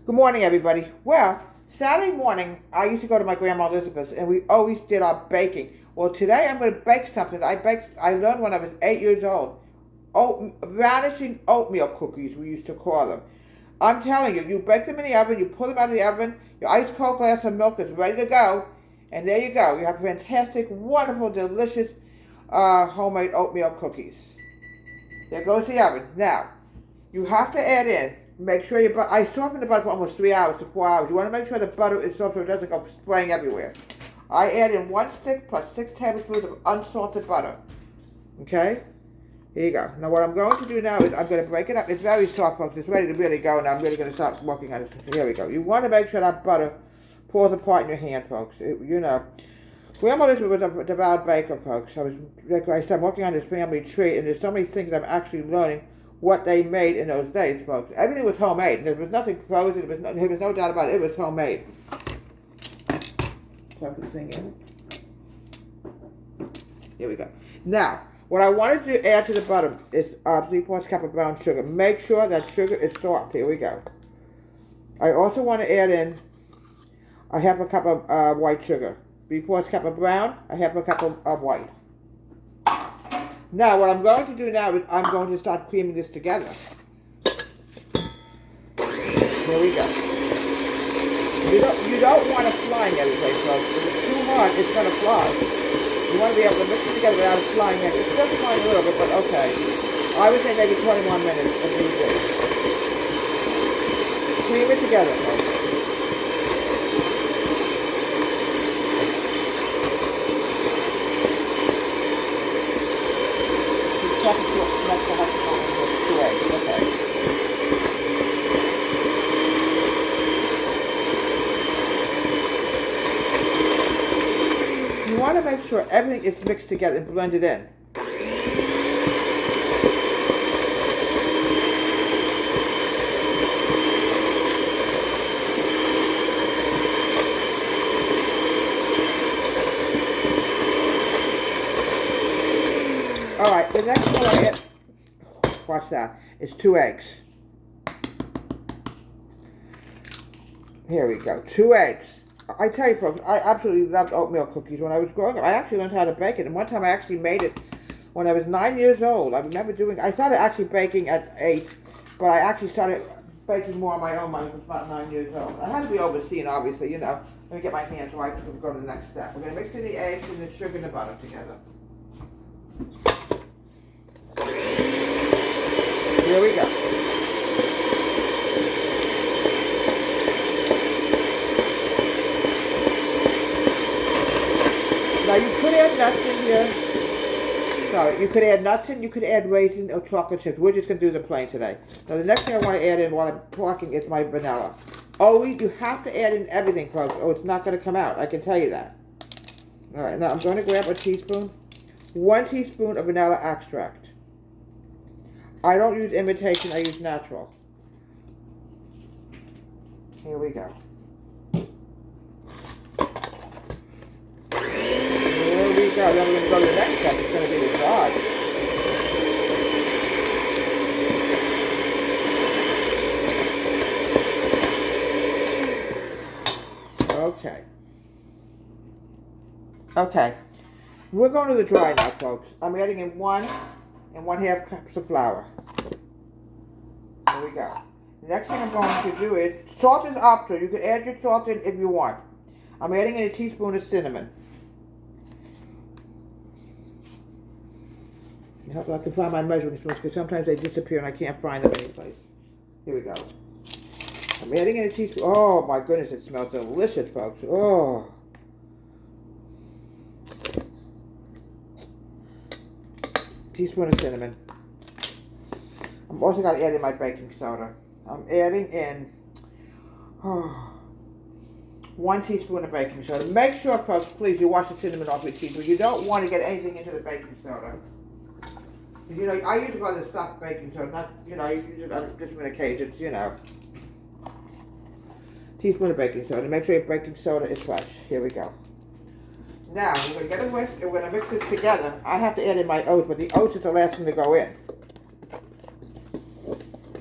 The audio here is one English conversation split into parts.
Good morning, everybody. Well, Saturday morning, I used to go to my grandma Elizabeth's, and we always did our baking. Well, today I'm going to bake something I learned when I was 8 years old. Vanishing oatmeal cookies, we used to call them. I'm telling you, you bake them in the oven, you pull them out of the oven, your ice cold glass of milk is ready to go, and there you go. You have fantastic, wonderful, delicious homemade oatmeal cookies. There goes the oven. Now, you have to add in, make sure your butter, I soften the butter for almost 3 hours to 4 hours. You want to make sure the butter is soft so it doesn't go spraying everywhere. I add in 1 stick plus 6 tablespoons of unsalted butter. Okay? Here you go. Now what I'm going to do now is I'm going to break it up. It's very soft, folks. It's ready to really go, and I'm really going to start working on it. Here we go. You want to make sure that butter falls apart in your hand, folks. Grandma Elizabeth was a devout baker, folks. I started working on this family tree, and there's so many things I'm actually learning what they made in those days, folks. Everything was homemade. There was nothing frozen. There was no doubt about it. It was homemade. Plug this thing in. Here we go. Now, what I wanted to add to the butter is 3/4 cup of brown sugar. Make sure that sugar is soft. Here we go. I also want to add in a 1/2 cup of white sugar. 3/4 cup of brown, a 1/2 cup of white. Now, what I'm going to do now is I'm going to start creaming this together. Here we go. You don't want it flying every place, folks. If it's too hard, it's going to fly. You want to be able to mix it together without it flying in. It's still flying a little bit, but okay. I would say maybe 21 minutes if need be. Cream it together, folks. You want to make sure everything is mixed together and blended in. Alright, the next one I add, watch that, is 2 eggs. Here we go, 2 eggs. I tell you folks, I absolutely loved oatmeal cookies when I was growing up. I actually learned how to bake it, and one time I actually made it when I was 9 years old. I remember I started actually baking at 8, but I actually started baking more on my own when I was about 9 years old. I had to be overseen, obviously, you know. Let me get my hands right so we can go to the next step. We're going to mix in the eggs and the sugar and the butter together. Here we go. Now you could add nuts in here. Sorry, you could add nuts in, you could add raisins or chocolate chips. We're just going to do the plain today. Now the next thing I want to add in while I'm talking is my vanilla. Always, you have to add in everything, folks, or it's not going to come out. I can tell you that. Alright, now I'm going to grab a teaspoon. 1 teaspoon of vanilla extract. I don't use imitation, I use natural. Here we go. There we go. Then we're going to go to the next step. It's going to be the dry. Okay. Okay. We're going to the dry now, folks. I'm adding in 1 and 1/2 cups of flour. There we go. The next thing I'm going to do is, salt is optional. You can add your salt in if you want. I'm adding in a teaspoon of cinnamon. I hope I can find my measuring spoons because sometimes they disappear and I can't find them anyplace. Here we go. I'm adding in a teaspoon. Oh my goodness, it smells delicious, folks. Oh. Teaspoon of cinnamon. I'm also going to add in my baking soda. I'm adding in 1 teaspoon of baking soda. Make sure, folks, please, you wash the cinnamon off your teaspoon. You don't want to get anything into the baking soda. You know, I use other stuff baking soda, not, you know, I use it on different occasions, you know. Teaspoon of baking soda. Make sure your baking soda is fresh. Here we go. Now, we're going to get a whisk and we're going to mix this together. I have to add in my oats, but the oats is the last thing to go in.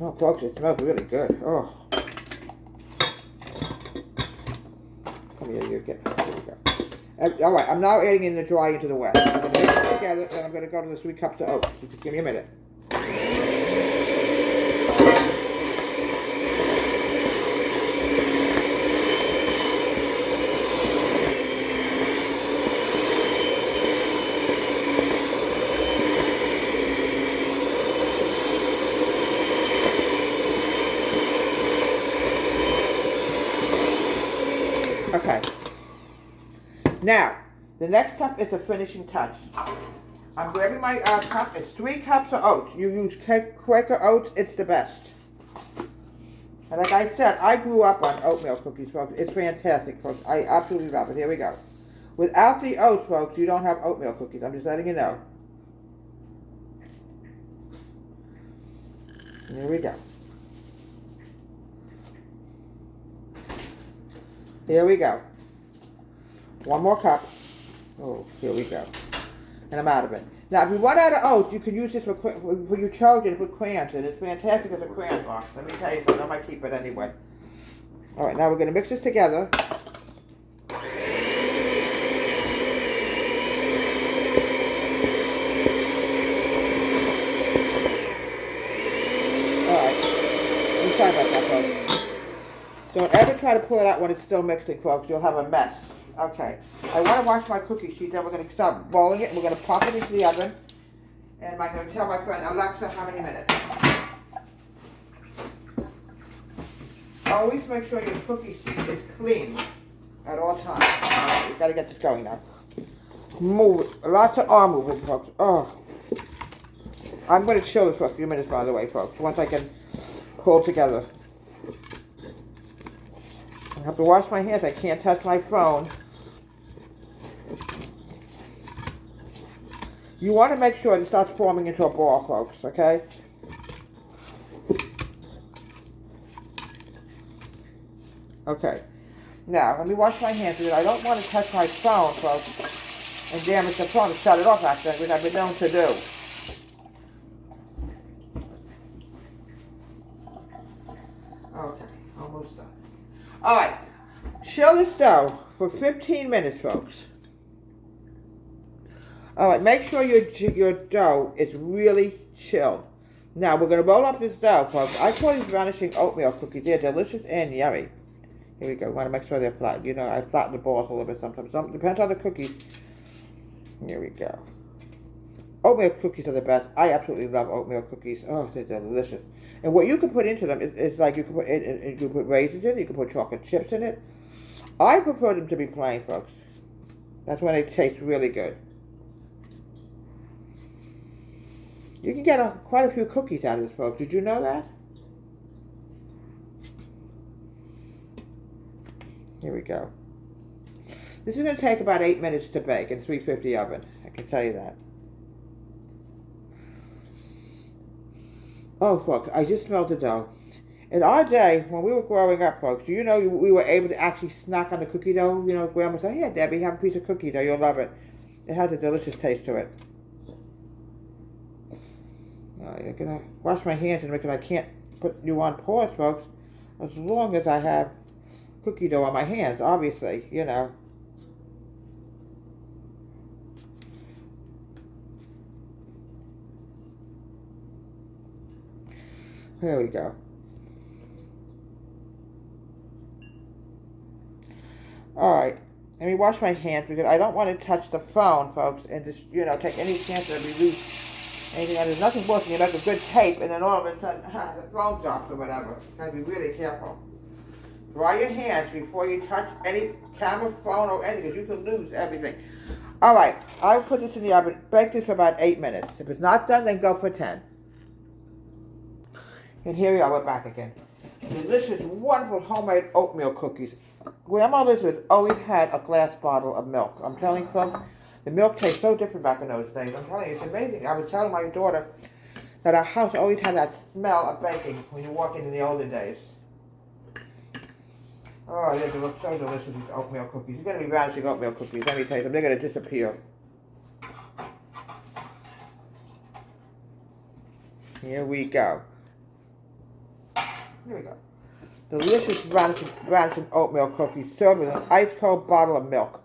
Oh, folks, it smells really good. Oh. Come here, you get. There we go. All right, I'm now adding in the dry into the wet. I'm going to mix it together, and I'm going to go to the 3 cups of oats. Just give me a minute. Okay. Now, the next step is the finishing touch. I'm grabbing my cup. It's 3 cups of oats. You use Quaker oats. It's the best. And like I said, I grew up on oatmeal cookies, folks. It's fantastic, folks. I absolutely love it. Here we go. Without the oats, folks, you don't have oatmeal cookies. I'm just letting you know. Here we go. Here we go. 1 more cup. Oh, here we go. And I'm out of it. Now, if you run out of oats, you can use this for your children with crayons, and it's fantastic as a crayon box. Let me tell you something. I might keep it anyway. All right, now we're going to mix this together. All right. I'm sorry about that, folks. Don't ever try to pull it out when it's still mixing, folks. You'll have a mess. Okay. I want to wash my cookie sheet. Then we're going to start rolling it, and we're going to pop it into the oven. And I'm going to tell my friend Alexa how many minutes. Always make sure your cookie sheet is clean at all times. All right, we've got to get this going now. Move it. Lots of arm movement, folks. Oh. I'm going to chill this for a few minutes, by the way, folks, once I can pull together. I have to wash my hands. I can't touch my phone. You want to make sure it starts forming into a ball, folks, okay? Okay. Now, let me wash my hands because I don't want to touch my phone, folks, and damage the phone to shut it off accidentally, which I've been known to do. Okay, almost done. All right, chill this dough for 15 minutes, folks. All right, make sure your dough is really chilled. Now, we're going to roll up this dough, folks. I call these Vanishing oatmeal cookies. They're delicious and yummy. Here we go. We want to make sure they're flat. You know, I flatten the balls a little bit sometimes. Depends on the cookies. Here we go. Oatmeal cookies are the best. I absolutely love oatmeal cookies. Oh, they're delicious. And what you can put into them is like you can put raisins in it. You can put chocolate chips in it. I prefer them to be plain, folks. That's when they taste really good. You can get quite a few cookies out of this, folks. Did you know that? Here we go. This is going to take about 8 minutes to bake in 350 oven. I can tell you that. Oh, folks, I just smelled the dough. In our day, when we were growing up, folks, do you know we were able to actually snack on the cookie dough? You know, Grandma said, "Here, Debbie, have a piece of cookie dough. You'll love it." It has a delicious taste to it. I'm going to wash my hands in because I can't put you on pause, folks, as long as I have cookie dough on my hands, obviously, you know. There we go. Alright, let me wash my hands because I don't want to touch the phone, folks, and just, you know, take any chance that we lose anything. There's nothing worse than you make a good tape and then all of a sudden the phone drops or whatever. You gotta be really careful. Dry your hands before you touch any camera, phone, or anything, because you can lose everything. Alright, I'll put this in the oven. Bake this for about 8 minutes. If it's not done, then go for 10. And here we are, we're back again. Delicious, wonderful homemade oatmeal cookies. Grandma Elizabeth always had a glass bottle of milk. I'm telling you, folks, the milk tastes so different back in those days. I'm telling you, it's amazing. I was telling my daughter that our house always had that smell of baking when you walk in the olden days. Oh, they look so delicious, these oatmeal cookies. You're going to be Vanishing oatmeal cookies. Let me tell you something. They're going to disappear. Here we go. Here we go. delicious vanishing oatmeal cookies served with an ice cold bottle of milk.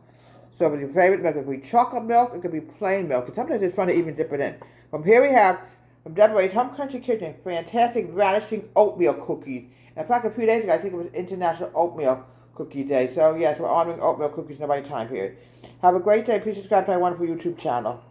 So with your favorite milk, it could be chocolate milk, it could be plain milk, and sometimes it's fun to even dip it in. From here we have, from Deborah's Home Country Kitchen, fantastic vanishing oatmeal cookies. And in fact, a few days ago, I think it was International Oatmeal Cookie Day. So yes, we're honoring oatmeal cookies in the right time period. Have a great day. Please subscribe to my wonderful YouTube channel.